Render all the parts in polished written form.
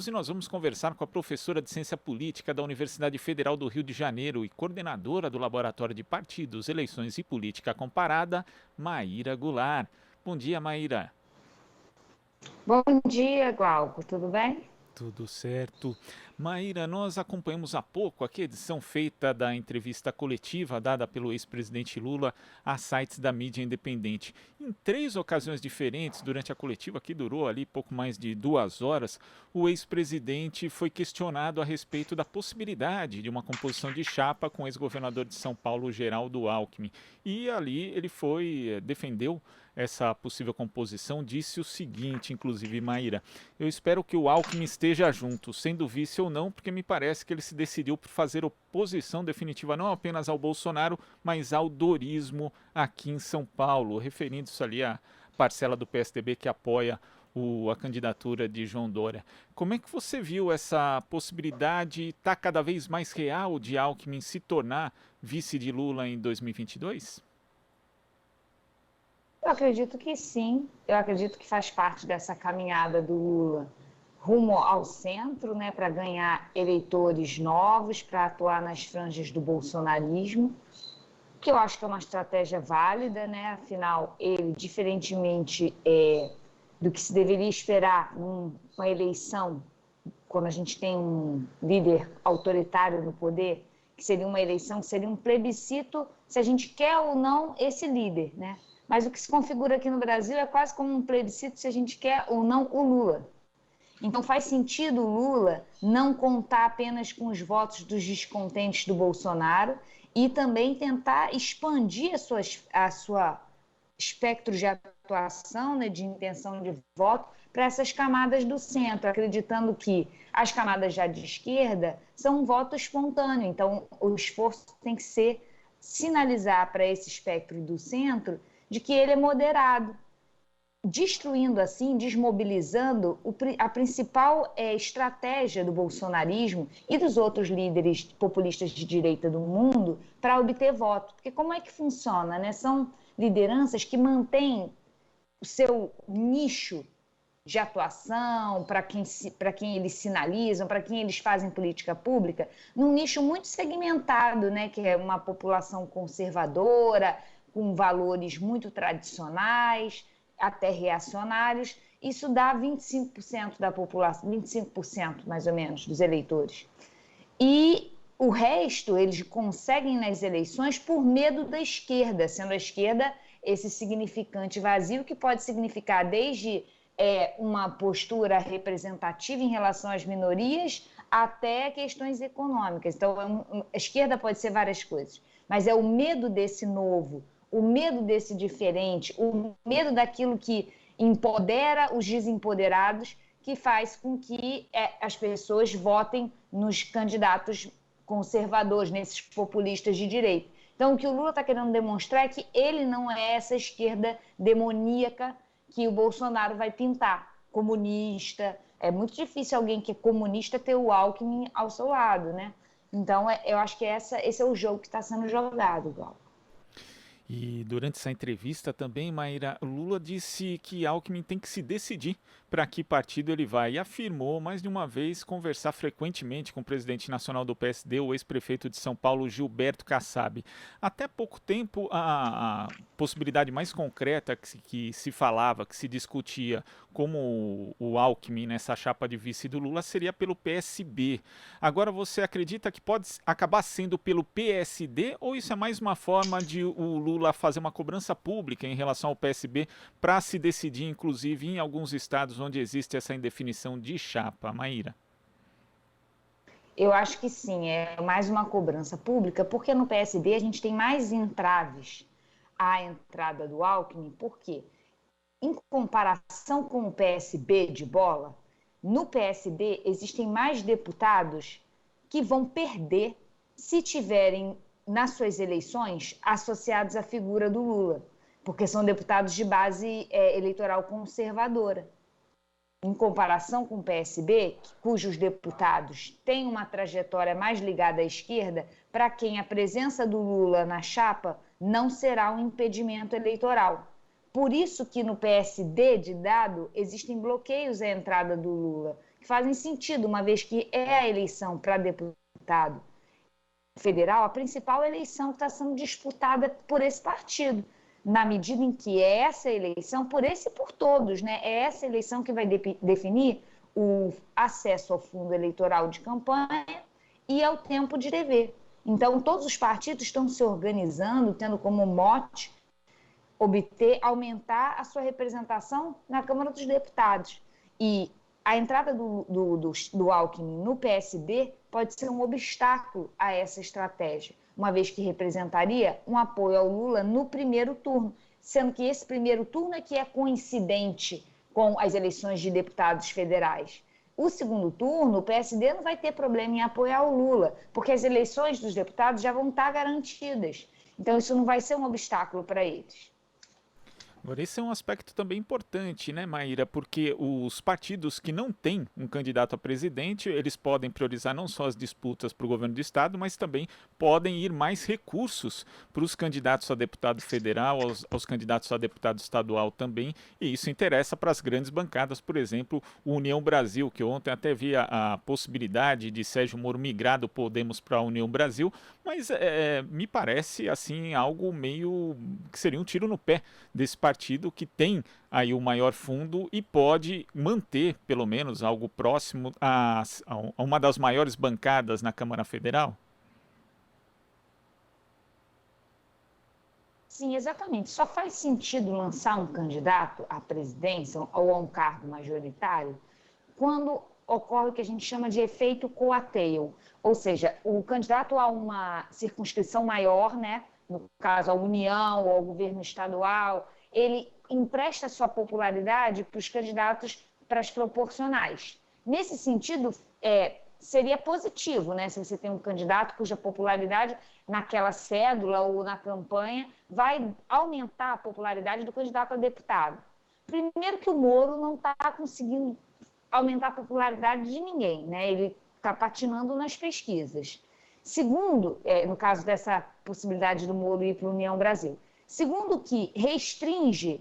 e nós vamos conversar com a professora de Ciência Política da Universidade Federal do Rio de Janeiro e coordenadora do Laboratório de Partidos, Eleições e Política Comparada, Maíra Goulart. Bom dia, Maíra. Bom dia, Glauco, tudo bem? Tudo certo. Maíra, nós acompanhamos há pouco aqui a edição feita da entrevista coletiva dada pelo ex-presidente Lula a sites da mídia independente. Em 3 ocasiões diferentes, durante a coletiva, que durou ali pouco mais de 2 horas, o ex-presidente foi questionado a respeito da possibilidade de uma composição de chapa com o ex-governador de São Paulo, Geraldo Alckmin. E ali ele defendeu essa possível composição, disse o seguinte, inclusive, Maíra: eu espero que o Alckmin esteja junto, sendo vice ou não, porque me parece que ele se decidiu por fazer oposição definitiva não apenas ao Bolsonaro, mas ao dorismo aqui em São Paulo, referindo-se ali à parcela do PSDB que apoia a candidatura de João Dória. Como é que você viu essa possibilidade? Está cada vez mais real de Alckmin se tornar vice de Lula em 2022? Eu acredito que sim, eu acredito que faz parte dessa caminhada do Lula rumo ao centro, né, para ganhar eleitores novos, para atuar nas franjas do bolsonarismo, que eu acho que é uma estratégia válida, né, afinal, ele, diferentemente do que se deveria esperar numa eleição, quando a gente tem um líder autoritário no poder, que seria uma eleição, que seria um plebiscito se a gente quer ou não esse líder, né? Mas o que se configura aqui no Brasil é quase como um plebiscito se a gente quer ou não o Lula. Então faz sentido o Lula não contar apenas com os votos dos descontentes do Bolsonaro e também tentar expandir a sua espectro de atuação, né, de intenção de voto para essas camadas do centro, acreditando que as camadas já de esquerda são um voto espontâneo. Então o esforço tem que ser sinalizar para esse espectro do centro de que ele é moderado, destruindo assim, desmobilizando a principal estratégia do bolsonarismo e dos outros líderes populistas de direita do mundo para obter voto. Porque como é que funciona, né? São lideranças que mantêm o seu nicho de atuação, para quem eles sinalizam, para quem eles fazem política pública, num nicho muito segmentado, né? Que é uma população conservadora, com valores muito tradicionais, até reacionários. Isso dá 25% da população, 25% mais ou menos dos eleitores. E o resto eles conseguem nas eleições por medo da esquerda, sendo a esquerda esse significante vazio que pode significar desde uma postura representativa em relação às minorias até questões econômicas. Então a esquerda pode ser várias coisas, mas é o medo desse novo, o medo desse diferente, o medo daquilo que empodera os desempoderados, que faz com que as pessoas votem nos candidatos conservadores, nesses populistas de direita. Então, o que o Lula está querendo demonstrar é que ele não é essa esquerda demoníaca que o Bolsonaro vai pintar, comunista. É muito difícil alguém que é comunista ter o Alckmin ao seu lado, né? Então, eu acho que esse é o jogo que está sendo jogado, Gal. E durante essa entrevista também, Maíra, Lula disse que Alckmin tem que se decidir para que partido ele vai e afirmou mais de uma vez conversar frequentemente com o presidente nacional do PSD, o ex-prefeito de São Paulo, Gilberto Kassab. Até pouco tempo, a possibilidade mais concreta que se falava, que se discutia como o Alckmin nessa chapa de vice do Lula seria pelo PSB. Agora você acredita que pode acabar sendo pelo PSD ou isso é mais uma forma de o Lula fazer uma cobrança pública em relação ao PSB para se decidir, inclusive, em alguns estados onde existe essa indefinição de chapa, Maíra? Eu acho que sim, é mais uma cobrança pública, porque no PSB a gente tem mais entraves à entrada do Alckmin, por quê? Em comparação com o PSB de bola, no PSB existem mais deputados que vão perder se tiverem nas suas eleições associados à figura do Lula, porque são deputados de base eleitoral conservadora. Em comparação com o PSB, cujos deputados têm uma trajetória mais ligada à esquerda, para quem a presença do Lula na chapa não será um impedimento eleitoral. Por isso que no PSD de dado existem bloqueios à entrada do Lula, fazem sentido, uma vez que é a eleição para deputado federal, a principal eleição que está sendo disputada por esse partido, na medida em que é essa eleição, por esse e por todos, né? É essa eleição que vai definir o acesso ao fundo eleitoral de campanha e ao tempo de TV. Então, todos os partidos estão se organizando, tendo como mote aumentar a sua representação na Câmara dos Deputados. E a entrada do Alckmin no PSB pode ser um obstáculo a essa estratégia, uma vez que representaria um apoio ao Lula no primeiro turno, sendo que esse primeiro turno é que é coincidente com as eleições de deputados federais. O segundo turno, o PSD não vai ter problema em apoiar o Lula, porque as eleições dos deputados já vão estar garantidas. Então, isso não vai ser um obstáculo para eles. Agora, esse é um aspecto também importante, né, Maíra? Porque os partidos que não têm um candidato a presidente, eles podem priorizar não só as disputas para o governo do estado, mas também podem ir mais recursos para os candidatos a deputado federal, aos candidatos a deputado estadual também, e isso interessa para as grandes bancadas, por exemplo, o União Brasil, que ontem até vi a possibilidade de Sérgio Moro migrar do Podemos para a União Brasil, mas me parece assim algo meio que seria um tiro no pé desse partido que tem aí o maior fundo e pode manter, pelo menos, algo próximo a uma das maiores bancadas na Câmara Federal? Sim, exatamente. Só faz sentido lançar um candidato à presidência ou a um cargo majoritário quando ocorre o que a gente chama de efeito coateio, ou seja, o candidato a uma circunscrição maior, né, no caso a União ou ao governo estadual, ele empresta sua popularidade para os candidatos para as proporcionais. Nesse sentido, seria positivo, né, se você tem um candidato cuja popularidade naquela cédula ou na campanha vai aumentar a popularidade do candidato a deputado. Primeiro que o Moro não está conseguindo aumentar a popularidade de ninguém, né? Ele está patinando nas pesquisas. Segundo, no caso dessa possibilidade do Moro ir para a União Brasil. Segundo, que restringe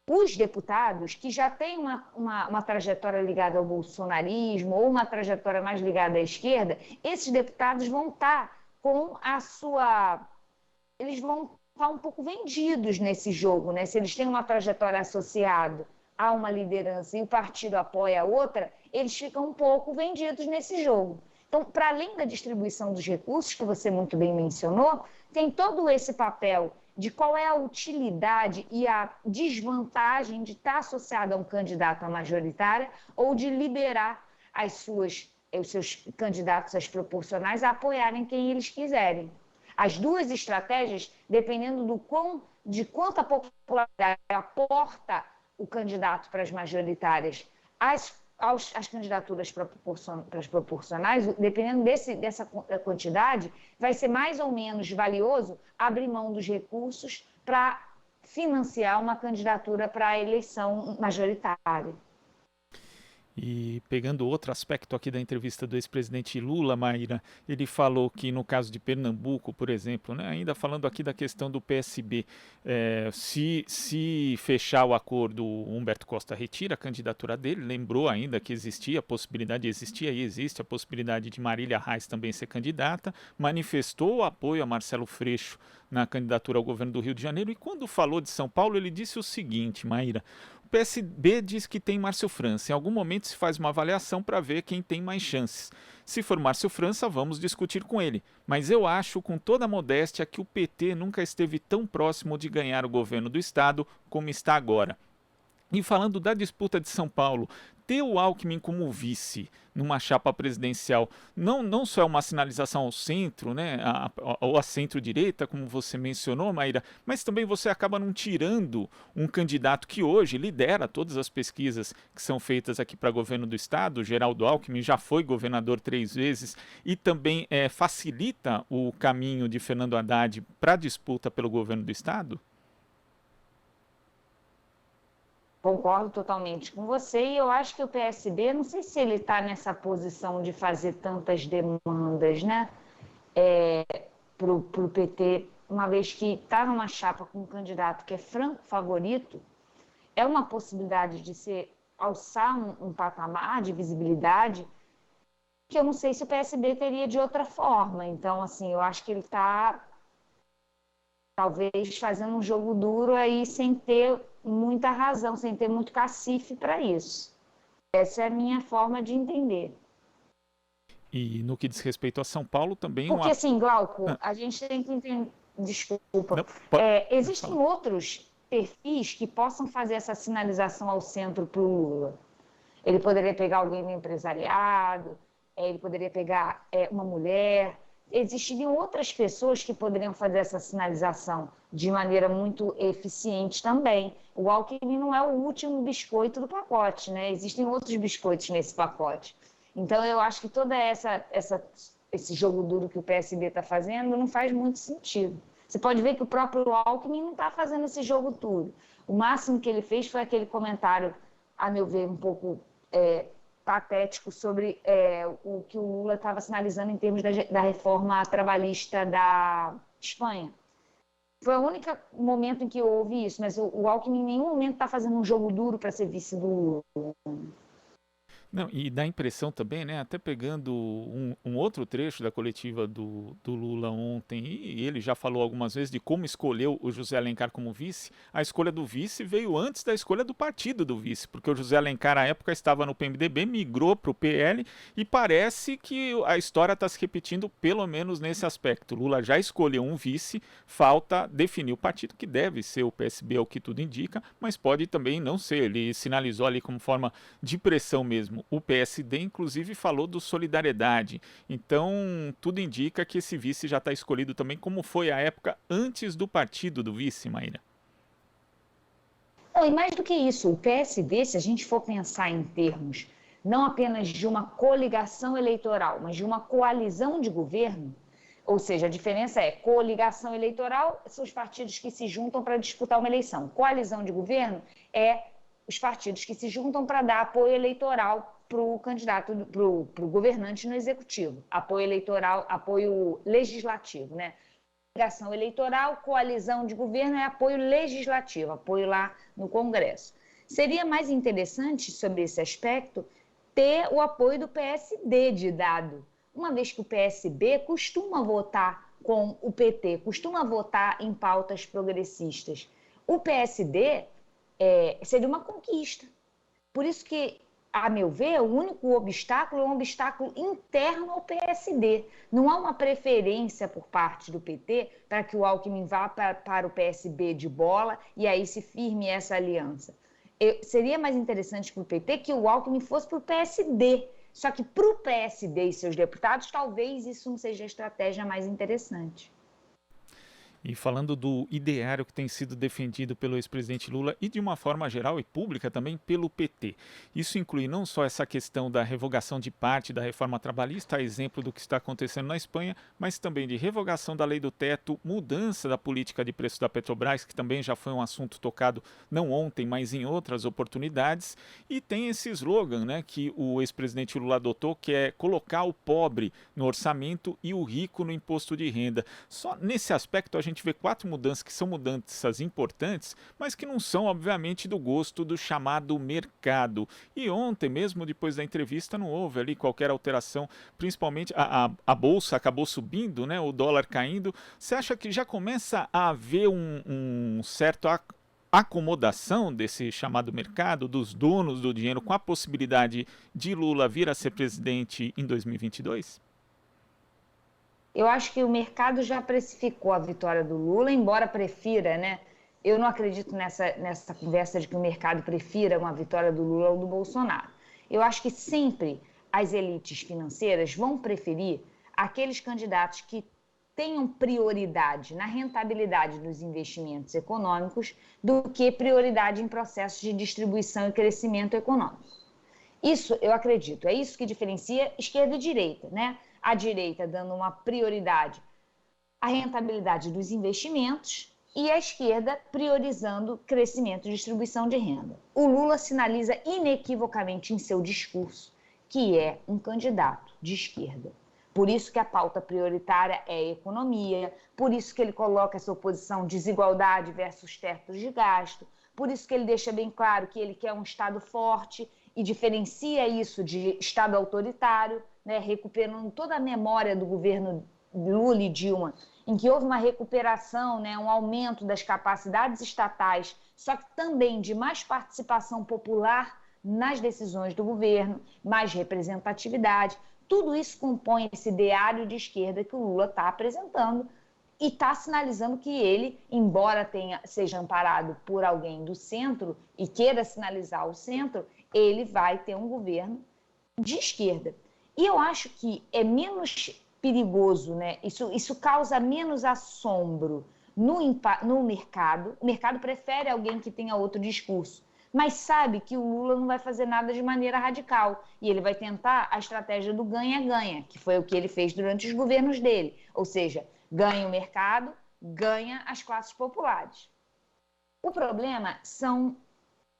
os deputados que já têm uma trajetória ligada ao bolsonarismo ou uma trajetória mais ligada à esquerda, esses deputados vão estar com a sua... Eles vão estar um pouco vendidos nesse jogo, né? Se eles têm uma trajetória associada a uma liderança e o partido apoia a outra, eles ficam um pouco vendidos nesse jogo. Então, para além da distribuição dos recursos, que você muito bem mencionou, tem todo esse papel de qual é a utilidade e a desvantagem de estar associado a um candidato à majoritária ou de liberar os seus candidatos às proporcionais a apoiarem quem eles quiserem. As duas estratégias, dependendo de quanta popularidade aporta o candidato para as majoritárias, as candidaturas para as proporcionais, dependendo dessa quantidade, vai ser mais ou menos valioso abrir mão dos recursos para financiar uma candidatura para a eleição majoritária. E pegando outro aspecto aqui da entrevista do ex-presidente Lula, Maíra, ele falou que no caso de Pernambuco, por exemplo, né, ainda falando aqui da questão do PSB, se fechar o acordo, Humberto Costa retira a candidatura dele, lembrou ainda que existia a possibilidade, existia e existe a possibilidade de Marília Reis também ser candidata, manifestou o apoio a Marcelo Freixo na candidatura ao governo do Rio de Janeiro, e quando falou de São Paulo, ele disse o seguinte, Maíra: o PSB diz que tem Márcio França. Em algum momento se faz uma avaliação para ver quem tem mais chances. Se for Márcio França, vamos discutir com ele. Mas eu acho, com toda a modéstia, que o PT nunca esteve tão próximo de ganhar o governo do estado como está agora. E falando da disputa de São Paulo, ter o Alckmin como vice numa chapa presidencial não só é uma sinalização ao centro, né, ou à centro-direita, como você mencionou, Maíra, mas também você acaba não tirando um candidato que hoje lidera todas as pesquisas que são feitas aqui para governo do estado. Geraldo Alckmin já foi governador 3 vezes e também facilita o caminho de Fernando Haddad para a disputa pelo governo do estado? Concordo totalmente com você e eu acho que o PSB, não sei se ele está nessa posição de fazer tantas demandas, né, para o PT, uma vez que está numa chapa com um candidato que é franco favorito, é uma possibilidade de ser alçar um patamar de visibilidade que eu não sei se o PSB teria de outra forma. Então, assim, eu acho que ele está talvez fazendo um jogo duro aí sem ter muita razão, sem ter muito cacife para isso. Essa é a minha forma de entender. E no que diz respeito a São Paulo, também Porque, uma. assim, Glauco, Ah, a gente tem que entender. Desculpa. não, pode Existem falar. outros perfis que possam fazer essa sinalização ao centro para o Lula. Ele poderia pegar alguém do empresariado, ele poderia pegar uma mulher. Existiriam outras pessoas que poderiam fazer essa sinalização de maneira muito eficiente também. O Alckmin não é o último biscoito do pacote, né? Existem outros biscoitos nesse pacote. Então, eu acho que todo esse jogo duro que o PSB está fazendo não faz muito sentido. Você pode ver que o próprio Alckmin não está fazendo esse jogo duro. O máximo que ele fez foi aquele comentário, a meu ver, um pouco patético sobre o que o Lula estava sinalizando em termos da reforma trabalhista da Espanha. Foi o único momento em que houve isso, mas o Alckmin em nenhum momento está fazendo um jogo duro para ser vice do Lula. Não, e dá a impressão também, né, até pegando um outro trecho da coletiva do Lula ontem, e ele já falou algumas vezes de como escolheu o José Alencar como vice. A escolha do vice veio antes da escolha do partido do vice, porque o José Alencar, à época, estava no PMDB, migrou para o PL, e parece que a história está se repetindo, pelo menos nesse aspecto. Lula já escolheu um vice, falta definir o partido, que deve ser o PSB, ao que tudo indica, mas pode também não ser. Ele sinalizou ali como forma de pressão mesmo. O PSD, inclusive, falou do Solidariedade. Então, tudo indica que esse vice já está escolhido também, como foi a época antes do partido do vice, Maíra. Não, e mais do que isso, o PSD, se a gente for pensar em termos não apenas de uma coligação eleitoral, mas de uma coalizão de governo, ou seja, a diferença é coligação eleitoral são os partidos que se juntam para disputar uma eleição. Coalizão de governo é os partidos que se juntam para dar apoio eleitoral para o candidato, para o governante no executivo. Apoio eleitoral, apoio legislativo, né? Coligação eleitoral, coalizão de governo é apoio legislativo, apoio lá no Congresso. Seria mais interessante, sobre esse aspecto, ter o apoio do PSD de dado, uma vez que o PSB costuma votar com o PT, costuma votar em pautas progressistas. O PSD seria uma conquista. Por isso que, a meu ver, o único obstáculo é um obstáculo interno ao PSD. Não há uma preferência por parte do PT para que o Alckmin vá para o PSB de bola e aí se firme essa aliança. Seria mais interessante para o PT que o Alckmin fosse para o PSD. Só que para o PSD e seus deputados, talvez isso não seja a estratégia mais interessante. E falando do ideário que tem sido defendido pelo ex-presidente Lula e de uma forma geral e pública também pelo PT. Isso inclui não só essa questão da revogação de parte da reforma trabalhista, a exemplo do que está acontecendo na Espanha, mas também de revogação da lei do teto, mudança da política de preço da Petrobras, que também já foi um assunto tocado não ontem, mas em outras oportunidades. E tem esse slogan, né, que o ex-presidente Lula adotou, que é colocar o pobre no orçamento e o rico no imposto de renda. Só nesse aspecto a gente vê 4 mudanças que são mudanças importantes, mas que não são, obviamente, do gosto do chamado mercado. E ontem, mesmo depois da entrevista, não houve ali qualquer alteração, principalmente a bolsa acabou subindo, né, o dólar caindo. Você acha que já começa a haver um certo acomodação desse chamado mercado, dos donos do dinheiro, com a possibilidade de Lula vir a ser presidente em 2022? Eu acho que o mercado já precificou a vitória do Lula, embora prefira, né? Eu não acredito nessa conversa de que o mercado prefira uma vitória do Lula ou do Bolsonaro. Eu acho que sempre as elites financeiras vão preferir aqueles candidatos que tenham prioridade na rentabilidade dos investimentos econômicos do que prioridade em processos de distribuição e crescimento econômico. Isso eu acredito, é isso que diferencia esquerda e direita, né? A direita dando uma prioridade à rentabilidade dos investimentos e a esquerda priorizando crescimento e distribuição de renda. O Lula sinaliza inequivocamente em seu discurso que é um candidato de esquerda. Por isso que a pauta prioritária é a economia, por isso que ele coloca essa oposição desigualdade versus tetos de gasto, por isso que ele deixa bem claro que ele quer um Estado forte e diferencia isso de Estado autoritário, né, recuperando toda a memória do governo Lula e Dilma, em que houve uma recuperação, né, um aumento das capacidades estatais, só que também de mais participação popular nas decisões do governo, mais representatividade. Tudo isso compõe esse ideário de esquerda que o Lula está apresentando e está sinalizando que ele, embora seja amparado por alguém do centro e queira sinalizar o centro, ele vai ter um governo de esquerda. E eu acho que é menos perigoso, né? Isso causa menos assombro no mercado. O mercado prefere alguém que tenha outro discurso, mas sabe que o Lula não vai fazer nada de maneira radical e ele vai tentar a estratégia do ganha-ganha, que foi o que ele fez durante os governos dele, ou seja, ganha o mercado, ganha as classes populares. O problema são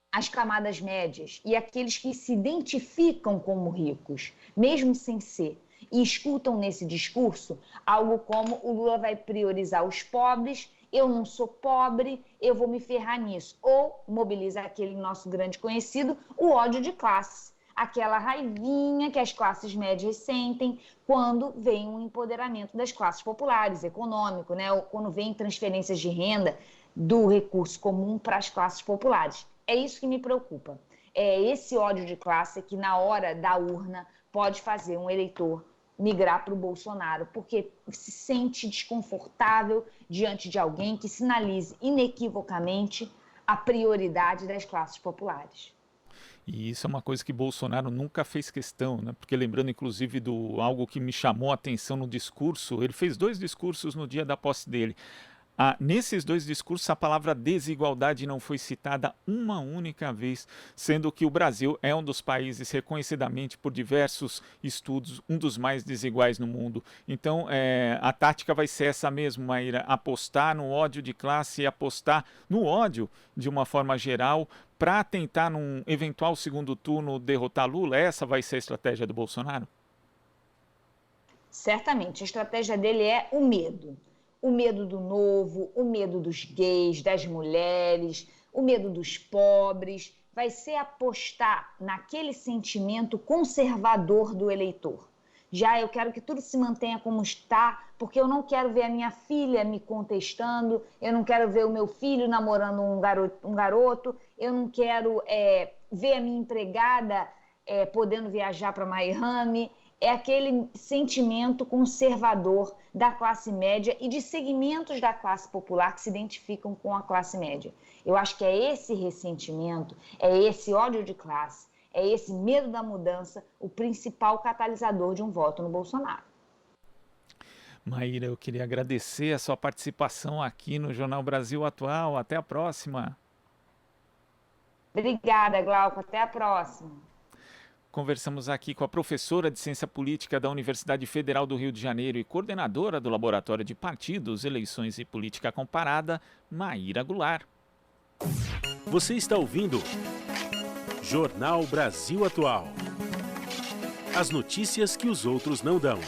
as camadas médias e aqueles que se identificam como ricos, mesmo sem ser, e escutam nesse discurso algo como o Lula vai priorizar os pobres, eu não sou pobre, eu vou me ferrar nisso. Ou mobiliza aquele nosso grande conhecido, o ódio de classe. Aquela raivinha que as classes médias sentem quando vem um empoderamento das classes populares, econômico, né? Ou quando vem transferências de renda do recurso comum para as classes populares. É isso que me preocupa. É esse ódio de classe que na hora da urna pode fazer um eleitor migrar para o Bolsonaro, porque se sente desconfortável diante de alguém que sinalize inequivocamente a prioridade das classes populares. E isso é uma coisa que Bolsonaro nunca fez questão, né? Porque lembrando inclusive do algo que me chamou a atenção no discurso, ele fez 2 discursos no dia da posse dele. Nesses 2 discursos, a palavra desigualdade não foi citada uma única vez, sendo que o Brasil é um dos países reconhecidamente por diversos estudos, um dos mais desiguais no mundo. Então, a tática vai ser essa mesmo, Maíra, apostar no ódio de classe e apostar no ódio de uma forma geral para tentar, num eventual segundo turno, derrotar Lula. Essa vai ser a estratégia do Bolsonaro? Certamente, a estratégia dele é o medo. O medo do novo, o medo dos gays, das mulheres, o medo dos pobres. Vai ser apostar naquele sentimento conservador do eleitor. Já eu quero que tudo se mantenha como está, porque eu não quero ver a minha filha me contestando, eu não quero ver o meu filho namorando um garoto, eu não quero ver a minha empregada podendo viajar para Miami. É aquele sentimento conservador da classe média e de segmentos da classe popular que se identificam com a classe média. Eu acho que é esse ressentimento, é esse ódio de classe, é esse medo da mudança o principal catalisador de um voto no Bolsonaro. Maíra, eu queria agradecer a sua participação aqui no Jornal Brasil Atual. Até a próxima. Obrigada, Glauco. Até a próxima. Conversamos aqui com a professora de Ciência Política da Universidade Federal do Rio de Janeiro e coordenadora do Laboratório de Partidos, Eleições e Política Comparada, Maíra Goulart. Você está ouvindo Jornal Brasil Atual. As notícias que os outros não dão.